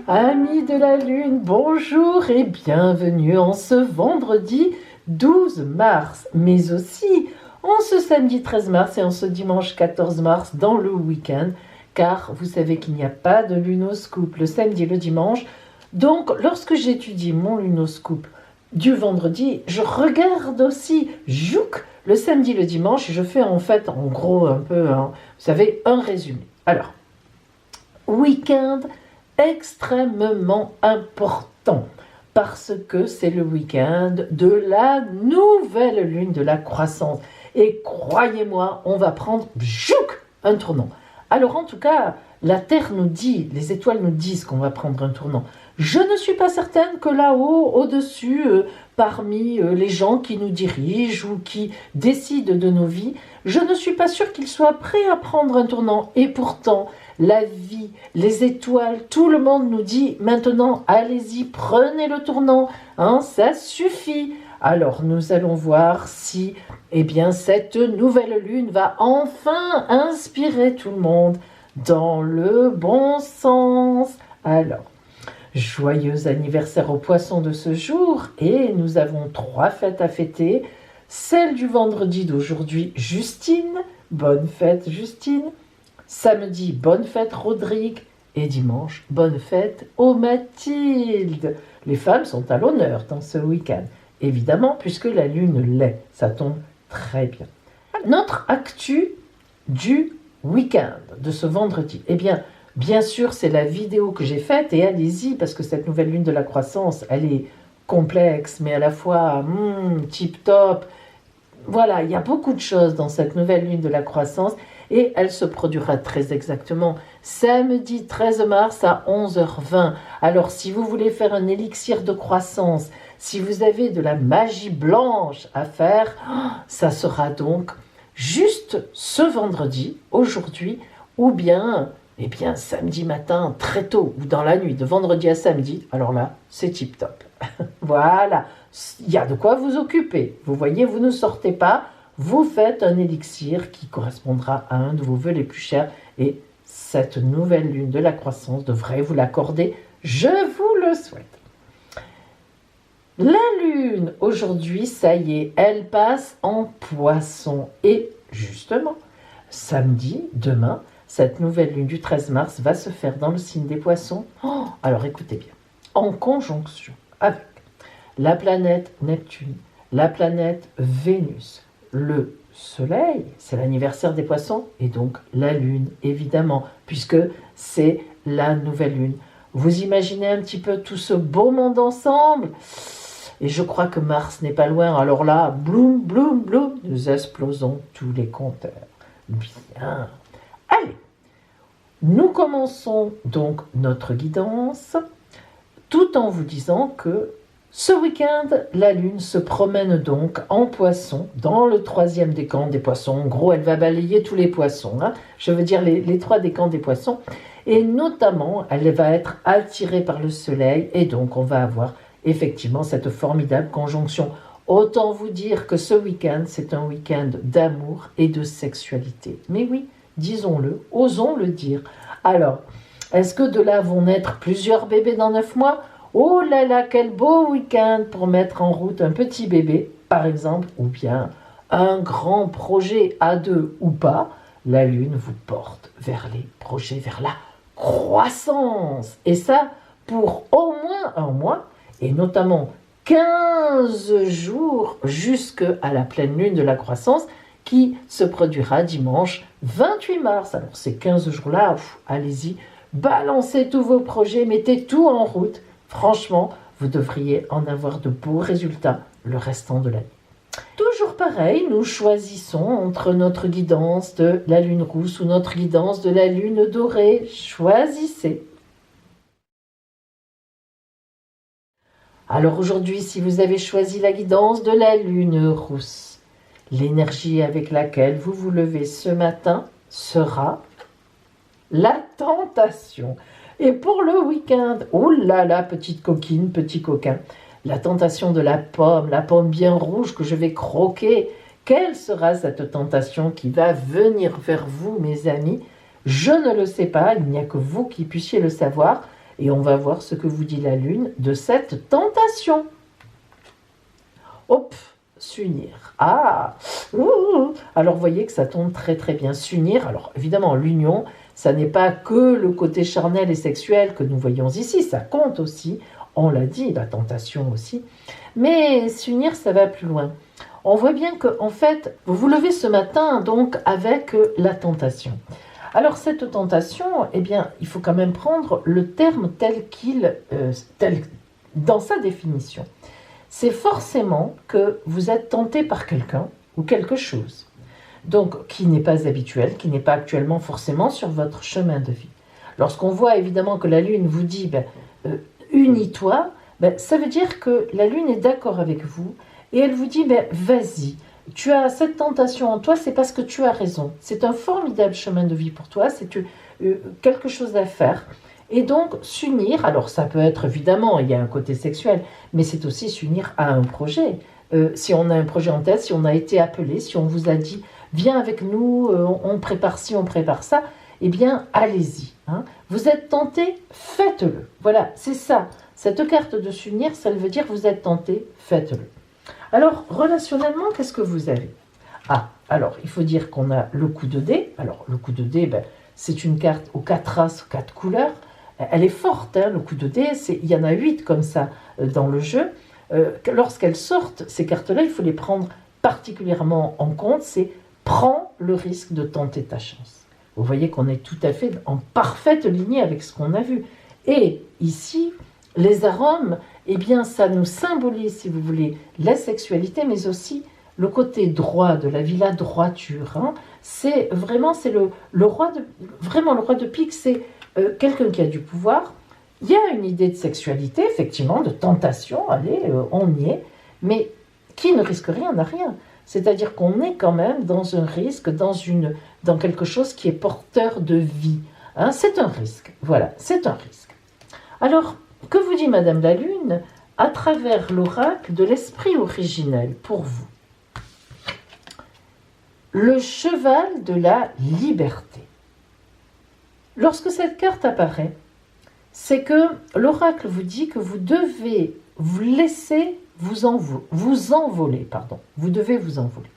Amis de la Lune, bonjour et bienvenue en ce vendredi 12 mars, mais aussi en ce samedi 13 mars et en ce dimanche 14 mars dans le week-end, car vous savez qu'il n'y a pas de lunoscope le samedi et le dimanche. Donc, lorsque j'étudie mon lunoscope du vendredi, je regarde aussi Jouk le samedi et le dimanche et je fais en fait, en gros, un peu, vous savez, un résumé. Alors, week-end extrêmement important parce que c'est le week-end de la nouvelle lune de la croissance. Et croyez-moi, on va prendre un tournant. Alors en tout cas, la Terre nous dit, les étoiles nous disent qu'on va prendre un tournant. Je ne suis pas certaine que là-haut, au-dessus, parmi les gens qui nous dirigent ou qui décident de nos vies, je ne suis pas sûre qu'ils soient prêts à prendre un tournant. Et pourtant, la vie, les étoiles, tout le monde nous dit maintenant, allez-y, prenez le tournant, ça suffit. Alors nous allons voir si cette nouvelle lune va enfin inspirer tout le monde dans le bon sens. Alors, joyeux anniversaire aux poissons de ce jour et nous avons 3 fêtes à fêter. Celle du vendredi d'aujourd'hui, Justine, bonne fête Justine. Samedi, bonne fête Rodrigue. Et dimanche, bonne fête aux Mathilde. Les femmes sont à l'honneur dans ce week-end, évidemment, puisque la lune l'est. Ça tombe très bien. Notre actu du week-end, de ce vendredi, bien sûr, c'est la vidéo que j'ai faite, et allez-y, parce que cette nouvelle lune de la croissance, elle est complexe, mais à la fois tip-top. Voilà, il y a beaucoup de choses dans cette nouvelle lune de la croissance, et elle se produira très exactement samedi 13 mars à 11h20. Alors, si vous voulez faire un élixir de croissance, si vous avez de la magie blanche à faire, ça sera donc juste ce vendredi, aujourd'hui, ou bien samedi matin, très tôt, ou dans la nuit, de vendredi à samedi. Alors là, c'est tip top. Voilà, il y a de quoi vous occuper. Vous voyez, vous ne sortez pas, vous faites un élixir qui correspondra à un de vos vœux les plus chers. Et cette nouvelle lune de la croissance devrait vous l'accorder. Je vous le souhaite. La lune, aujourd'hui, ça y est, elle passe en poisson. Et justement, samedi, demain, cette nouvelle lune du 13 mars va se faire dans le signe des poissons. Alors écoutez bien, en conjonction avec la planète Neptune, la planète Vénus, le Soleil, c'est l'anniversaire des poissons, et donc la lune, évidemment, puisque c'est la nouvelle lune. Vous imaginez un petit peu tout ce beau monde ensemble ? Et je crois que Mars n'est pas loin. Alors là, bloum, bloum, bloum, nous explosons tous les compteurs. Bien. Allez, nous commençons donc notre guidance, tout en vous disant que ce week-end, la Lune se promène donc en poisson, dans le 3e décan des poissons. En gros, elle va balayer tous les poissons. Je veux dire les 3 décans des poissons. Et notamment, elle va être attirée par le soleil. Et donc, on va avoir effectivement cette formidable conjonction. Autant vous dire que ce week-end, c'est un week-end d'amour et de sexualité. Mais oui, disons-le, osons le dire. Alors, est-ce que de là vont naître plusieurs bébés dans 9 mois ? Oh là là, quel beau week-end pour mettre en route un petit bébé, par exemple, ou bien un grand projet à 2 ou pas. La Lune vous porte vers les projets, vers la croissance. Et ça, pour au moins un mois, et notamment 15 jours jusqu'à la pleine lune de la croissance, qui se produira dimanche 28 mars. Alors ces 15 jours-là, allez-y, balancez tous vos projets, mettez tout en route. Franchement, vous devriez en avoir de beaux résultats le restant de l'année. Toujours pareil, nous choisissons entre notre guidance de la lune rousse ou notre guidance de la lune dorée. Choisissez. Alors aujourd'hui, si vous avez choisi la guidance de la lune rousse, l'énergie avec laquelle vous vous levez ce matin sera la tentation. Et pour le week-end, oh là là, petite coquine, petit coquin, la tentation de la pomme bien rouge que je vais croquer. Quelle sera cette tentation qui va venir vers vous, mes amis ? Je ne le sais pas, il n'y a que vous qui puissiez le savoir. Et on va voir ce que vous dit la lune de cette tentation. Hop, s'unir. Ah, alors vous voyez que ça tombe très très bien. S'unir, alors évidemment l'union, ça n'est pas que le côté charnel et sexuel que nous voyons ici, ça compte aussi, on l'a dit, la tentation aussi. Mais s'unir, ça va plus loin. On voit bien que, en fait, vous vous levez ce matin donc avec la tentation. Alors cette tentation, eh bien, il faut quand même prendre le terme dans sa définition. C'est forcément que vous êtes tenté par quelqu'un ou quelque chose, donc qui n'est pas habituel, qui n'est pas actuellement forcément sur votre chemin de vie. Lorsqu'on voit évidemment que la lune vous dit unis-toi, ça veut dire que la lune est d'accord avec vous et elle vous dit vas-y, tu as cette tentation en toi, c'est parce que tu as raison. C'est un formidable chemin de vie pour toi, c'est quelque chose à faire. Et donc s'unir, alors ça peut être évidemment, il y a un côté sexuel, mais c'est aussi s'unir à un projet. Si on a un projet en tête, si on a été appelé, si on vous a dit viens avec nous, on prépare ci, on prépare ça, eh bien allez-y. Hein. Vous êtes tenté, faites-le. Voilà, c'est ça. Cette carte de s'unir, ça veut dire vous êtes tenté, faites-le. Alors, relationnellement, qu'est-ce que vous avez? Ah, alors, il faut dire qu'on a le coup de dé. Alors, le coup de dé, c'est une carte aux 4 races, aux 4 couleurs. Elle est forte, hein, le coup de dé. Il y en a 8 comme ça dans le jeu. Lorsqu'elles sortent, ces cartes-là, il faut les prendre particulièrement en compte. C'est prends le risque de tenter ta chance. Vous voyez qu'on est tout à fait en parfaite lignée avec ce qu'on a vu. Et ici, les arômes, eh bien, ça nous symbolise, si vous voulez, la sexualité, mais aussi le côté droit de la vie, la droiture. Hein. C'est vraiment, c'est le roi de pique, c'est quelqu'un qui a du pouvoir. Il y a une idée de sexualité, effectivement, de tentation, allez, on y est, mais qui ne risque rien n'a rien. C'est-à-dire qu'on est quand même dans un risque, dans quelque chose qui est porteur de vie. Hein. C'est un risque, voilà, c'est un risque. Alors, que vous dit Madame la Lune à travers l'oracle de l'esprit originel pour vous? Le cheval de la liberté. Lorsque cette carte apparaît, c'est que l'oracle vous dit que vous devez vous laisser vous envoler. Vous devez vous envoler.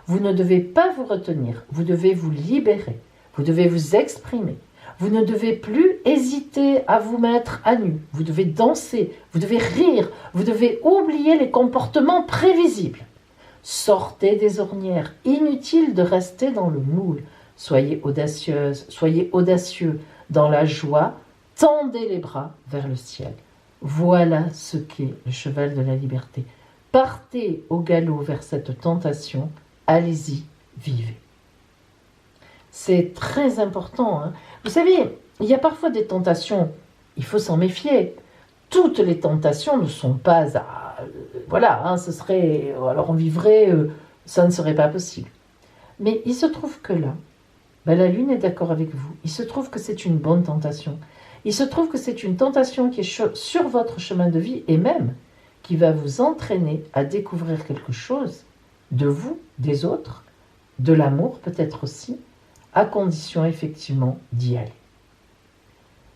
Vous ne devez pas vous retenir, vous devez vous libérer, vous devez vous exprimer. Vous ne devez plus hésiter à vous mettre à nu. Vous devez danser, vous devez rire, vous devez oublier les comportements prévisibles. Sortez des ornières, inutile de rester dans le moule. Soyez audacieuse, soyez audacieux dans la joie, tendez les bras vers le ciel. Voilà ce qu'est le cheval de la liberté. Partez au galop vers cette tentation, allez-y, vivez. C'est très important. Hein. Vous savez, il y a parfois des tentations, il faut s'en méfier. Toutes les tentations ne sont pas voilà, hein, ce serait... Alors on vivrait, ça ne serait pas possible. Mais il se trouve que là, la Lune est d'accord avec vous. Il se trouve que c'est une bonne tentation. Il se trouve que c'est une tentation qui est sur votre chemin de vie et même qui va vous entraîner à découvrir quelque chose de vous, des autres, de l'amour peut-être aussi, à condition effectivement d'y aller.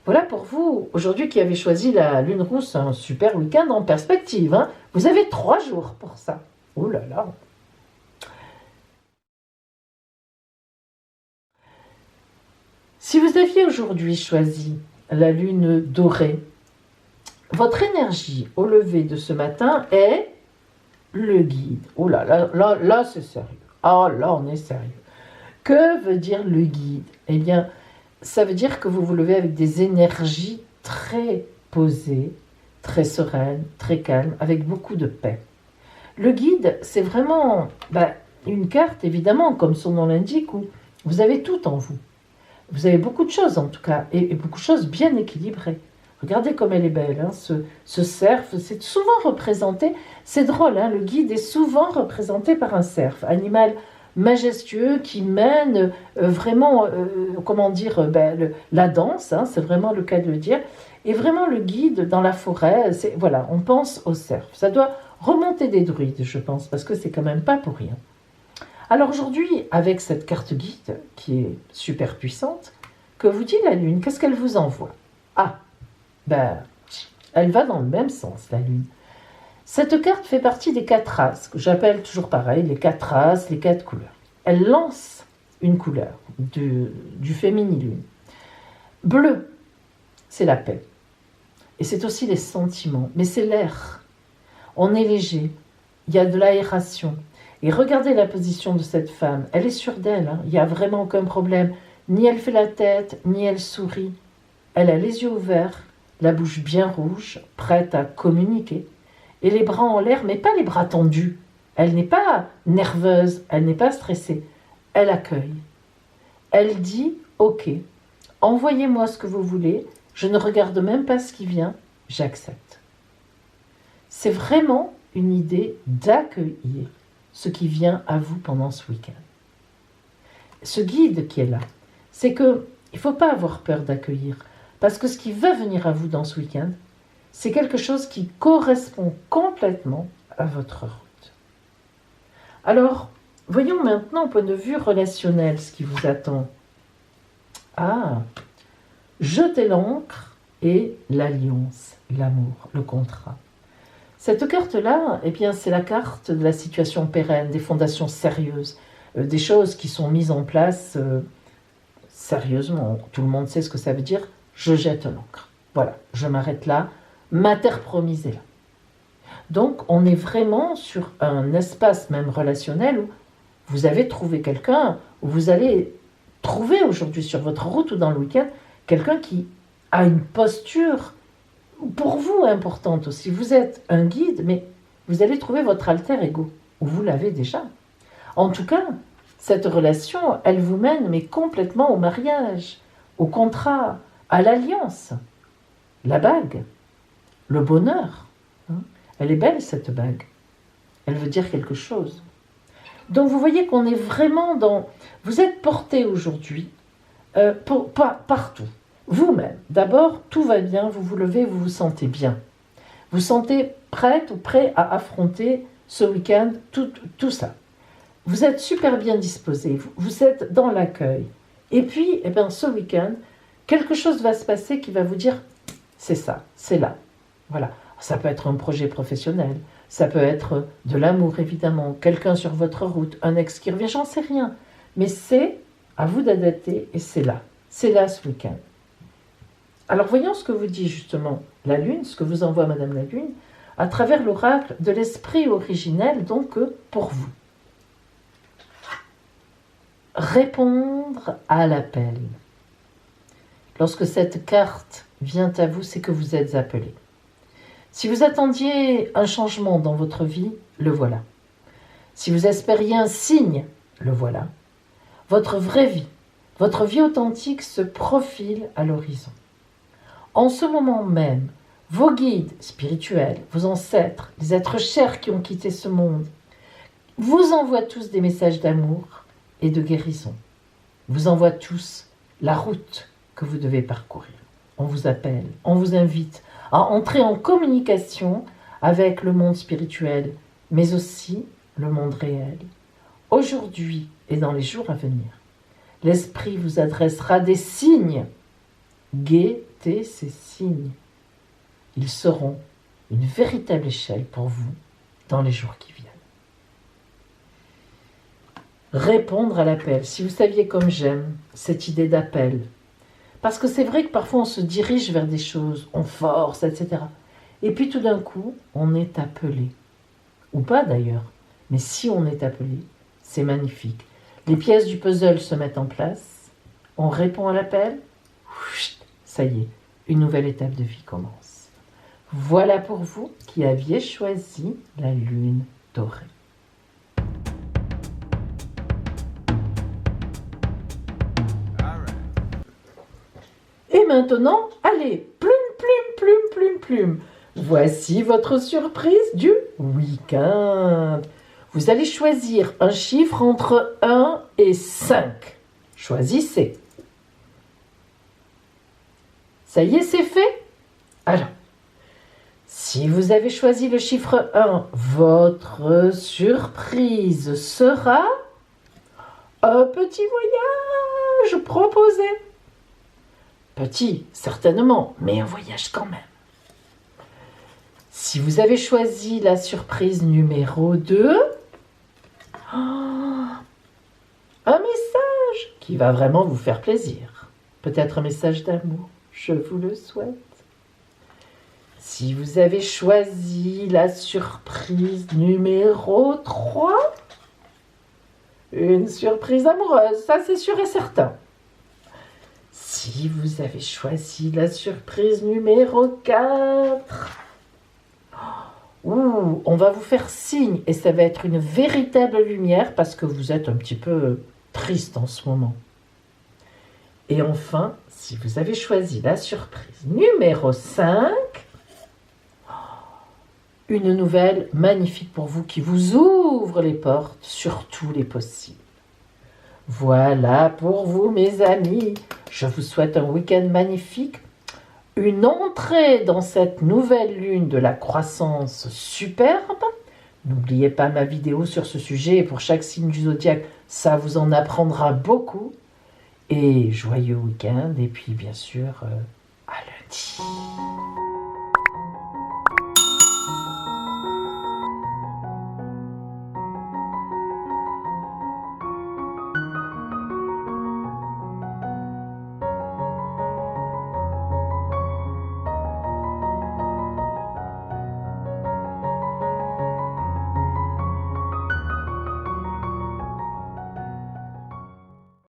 Voilà pour vous, aujourd'hui qui avez choisi la Lune Rousse, un super week-end en perspective. Hein. Vous avez 3 jours pour ça. Oh là là. Si vous aviez aujourd'hui choisi la Lune dorée, votre énergie au lever de ce matin est le guide. Oh là là, là c'est sérieux. Ah là, on est sérieux. Que veut dire le guide? Eh bien, ça veut dire que vous vous levez avec des énergies très posées, très sereines, très calmes, avec beaucoup de paix. Le guide, c'est vraiment une carte, évidemment, comme son nom l'indique, où vous avez tout en vous. Vous avez beaucoup de choses, en tout cas, et beaucoup de choses bien équilibrées. Regardez comme elle est belle, hein, ce cerf, c'est souvent représenté, c'est drôle, hein, le guide est souvent représenté par un cerf, animal majestueux qui mène vraiment, la danse, hein, c'est vraiment le cas de le dire, et vraiment le guide dans la forêt, voilà, on pense au cerf. Ça doit remonter des druides, je pense, parce que c'est quand même pas pour rien. Alors aujourd'hui, avec cette carte guide, qui est super puissante, que vous dit la Lune? Qu'est-ce qu'elle vous envoie? Ah, Ben, elle va dans le même sens, la lune. Cette carte fait partie des 4 as, que j'appelle toujours pareil, les 4 as, les 4 couleurs. Elle lance une couleur du féminin-lune. Bleu, c'est la paix. Et c'est aussi les sentiments, mais c'est l'air. On est léger, il y a de l'aération. Et regardez la position de cette femme, elle est sûre d'elle, hein. Il n'y a vraiment aucun problème. Ni elle fait la tête, ni elle sourit. Elle a les yeux ouverts, la bouche bien rouge, prête à communiquer. Et les bras en l'air, mais pas les bras tendus. Elle n'est pas nerveuse, elle n'est pas stressée. Elle accueille. Elle dit « Ok, envoyez-moi ce que vous voulez, je ne regarde même pas ce qui vient, j'accepte. » C'est vraiment une idée d'accueillir ce qui vient à vous pendant ce week-end. Ce guide qui est là, c'est qu'il ne faut pas avoir peur d'accueillir, parce que ce qui va venir à vous dans ce week-end, c'est quelque chose qui correspond complètement à votre route. Alors, voyons maintenant au point de vue relationnel ce qui vous attend. Ah, jeter l'ancre et l'alliance, l'amour, le contrat. Cette carte-là, eh bien, c'est la carte de la situation pérenne, des fondations sérieuses, des choses qui sont mises en place sérieusement. Tout le monde sait ce que ça veut dire. Je jette l'ancre. Voilà, je m'arrête là. Ma terre promise est là. Donc, on est vraiment sur un espace même relationnel où vous avez trouvé quelqu'un, où vous allez trouver aujourd'hui sur votre route ou dans le week-end, quelqu'un qui a une posture pour vous importante aussi. Vous êtes un guide, mais vous allez trouver votre alter ego, ou vous l'avez déjà. En tout cas, cette relation, elle vous mène mais complètement au mariage, au contrat, à l'alliance, la bague, le bonheur. Elle est belle cette bague. Elle veut dire quelque chose. Donc vous voyez qu'on est vraiment dans... Vous êtes porté aujourd'hui partout. Vous-même. D'abord, tout va bien, vous vous levez, vous vous sentez bien. Vous sentez prête ou prêt à affronter ce week-end, tout ça. Vous êtes super bien disposé, vous êtes dans l'accueil. Et puis, eh bien, ce week-end, quelque chose va se passer qui va vous dire, c'est ça, c'est là. Voilà. Ça peut être un projet professionnel, ça peut être de l'amour évidemment, quelqu'un sur votre route, un ex qui revient, j'en sais rien. Mais c'est à vous d'adapter et c'est là ce week-end. Alors voyons ce que vous dit justement la Lune, ce que vous envoie Madame la Lune, à travers l'oracle de l'esprit originel, donc pour vous. Répondre à l'appel. Lorsque cette carte vient à vous, c'est que vous êtes appelé. Si vous attendiez un changement dans votre vie, le voilà. Si vous espériez un signe, le voilà. Votre vraie vie, votre vie authentique se profile à l'horizon. En ce moment même, vos guides spirituels, vos ancêtres, les êtres chers qui ont quitté ce monde, vous envoient tous des messages d'amour et de guérison. Vous envoient tous la route que vous devez parcourir. On vous appelle, on vous invite à entrer en communication avec le monde spirituel, mais aussi le monde réel. Aujourd'hui et dans les jours à venir, l'esprit vous adressera des signes. Guettez ces signes. Ils seront une véritable échelle pour vous dans les jours qui viennent. Répondre à l'appel. Si vous saviez comme j'aime cette idée d'appel, parce que c'est vrai que parfois on se dirige vers des choses, on force, etc. Et puis tout d'un coup, on est appelé. Ou pas d'ailleurs. Mais si on est appelé, c'est magnifique. Les pièces du puzzle se mettent en place, on répond à l'appel, ça y est, une nouvelle étape de vie commence. Voilà pour vous qui aviez choisi la lune dorée. Et maintenant, allez, plume, plume, plume, plume, plume. Voici votre surprise du week-end. Vous allez choisir un chiffre entre 1 et 5. Choisissez. Ça y est, c'est fait? Alors, si vous avez choisi le chiffre 1, votre surprise sera un petit voyage proposé. Petit, certainement, mais un voyage quand même. Si vous avez choisi la surprise numéro 2, un message qui va vraiment vous faire plaisir. Peut-être un message d'amour, je vous le souhaite. Si vous avez choisi la surprise numéro 3, une surprise amoureuse, ça c'est sûr et certain. Si vous avez choisi la surprise numéro 4, on va vous faire signe et ça va être une véritable lumière parce que vous êtes un petit peu triste en ce moment. Et enfin, si vous avez choisi la surprise numéro 5, une nouvelle magnifique pour vous qui vous ouvre les portes sur tous les possibles. Voilà pour vous mes amis, je vous souhaite un week-end magnifique, une entrée dans cette nouvelle lune de la croissance superbe. N'oubliez pas ma vidéo sur ce sujet et pour chaque signe du zodiaque, ça vous en apprendra beaucoup. Et joyeux week-end et puis bien sûr à lundi.